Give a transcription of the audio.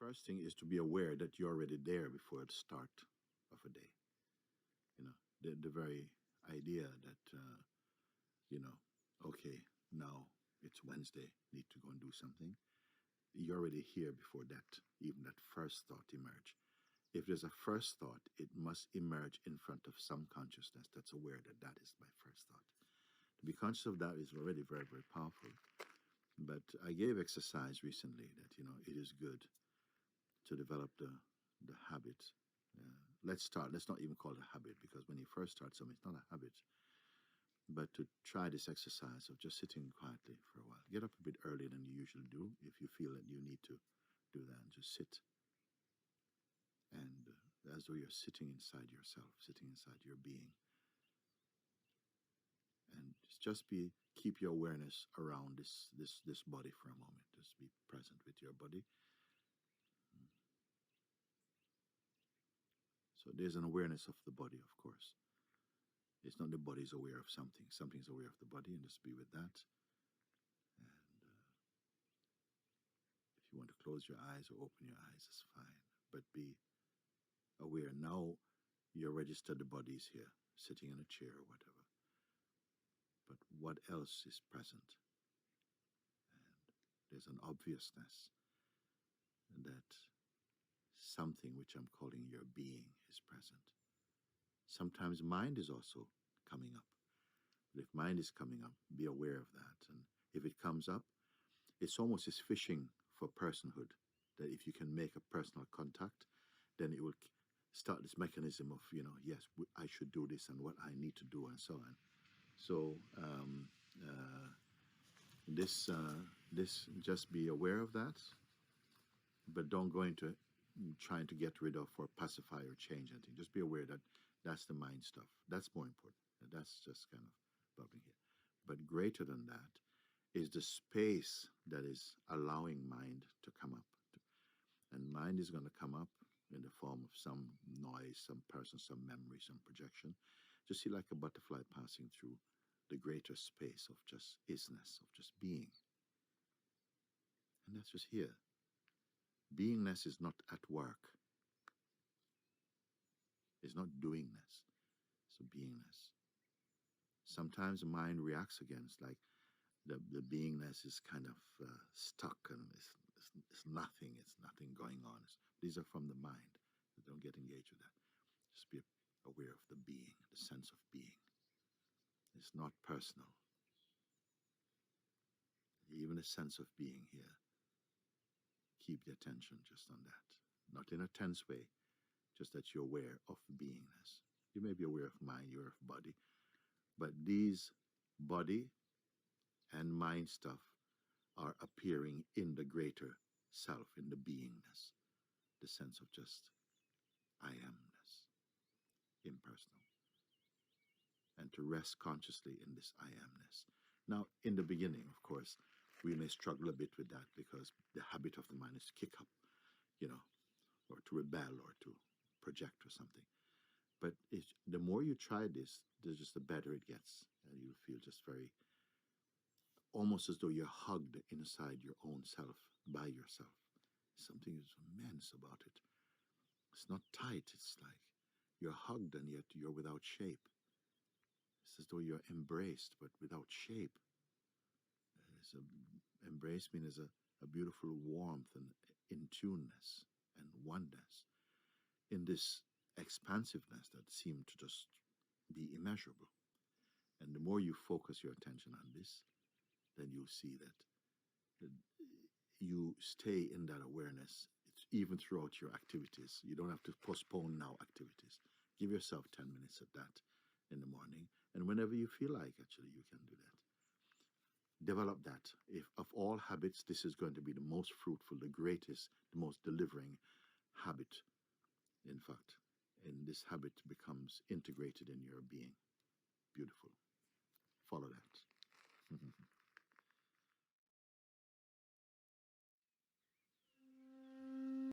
First thing is to be aware that you're already there before the start of a day. You know, the very idea that, okay, now it's Wednesday, need to go and do something. You're already here before that, even that first thought emerge. If there's a first thought, it must emerge in front of some consciousness that's aware that that is my first thought. To be conscious of that is already very, very powerful. But I gave exercise recently that, it is good to develop the habit. Let's not even call it a habit, because when you first start something, it's not a habit. But to try this exercise of just sitting quietly for a while. Get up a bit earlier than you usually do if you feel that you need to do that. And just sit. And as though you're sitting inside yourself, sitting inside your being. And keep your awareness around this body for a moment. Just be present with your body. So there's an awareness of the body, of course. It's not the body's aware of something. Something's aware of the body, and just be with that. And if you want to close your eyes or open your eyes, it's fine. But be aware. Now you're registered, the body is here, sitting in a chair or whatever. But what else is present? And there's an obviousness that something which I'm calling your being is present. Sometimes mind is also coming up. But if mind is coming up, be aware of that. And if it comes up, it's almost as fishing for personhood, that if you can make a personal contact, then it will start this mechanism of, yes, I should do this and what I need to do and so on. So this just be aware of that, but don't go into trying to get rid of or pacify or change anything. Just be aware that that's the mind stuff. That's more important. That's just kind of bubbling here. But greater than that is the space that is allowing mind to come up. And mind is going to come up in the form of some noise, some person, some memory, some projection. Just see like a butterfly passing through the greater space of just isness, of just being. And that's just here. Beingness is not at work. It's not doingness. It's a beingness. Sometimes the mind reacts against, like the beingness is kind of stuck and it's nothing. It's nothing going on. These are from the mind. Don't get engaged with that. Just be aware of the being, the sense of being. It's not personal. Even a sense of being here. Keep the attention just on that. Not in a tense way, just that you're aware of beingness. You may be aware of mind, you're aware of body, but these body and mind stuff are appearing in the greater self, in the beingness, the sense of just I amness, impersonal. And to rest consciously in this I amness. Now, in the beginning, of course, we may struggle a bit with that because the habit of the mind is to kick up, or to rebel or to project or something. But the more you try this, the better it gets. And you feel just very, almost as though you're hugged inside your own self, by yourself. Something is immense about it. It's not tight. It's like you're hugged and yet you're without shape. It's as though you're embraced, but without shape. Embrace means a beautiful warmth and in-tuneness and oneness in this expansiveness that seemed to just be immeasurable. And the more you focus your attention on this, then you'll see that you stay in that awareness even throughout your activities. You don't have to postpone now activities. Give yourself 10 minutes of that in the morning. And whenever you feel like, actually, you can do that. Develop that. If of all habits, this is going to be the most fruitful, the greatest, the most delivering habit. In fact, and this habit becomes integrated in your being. Beautiful. Follow that.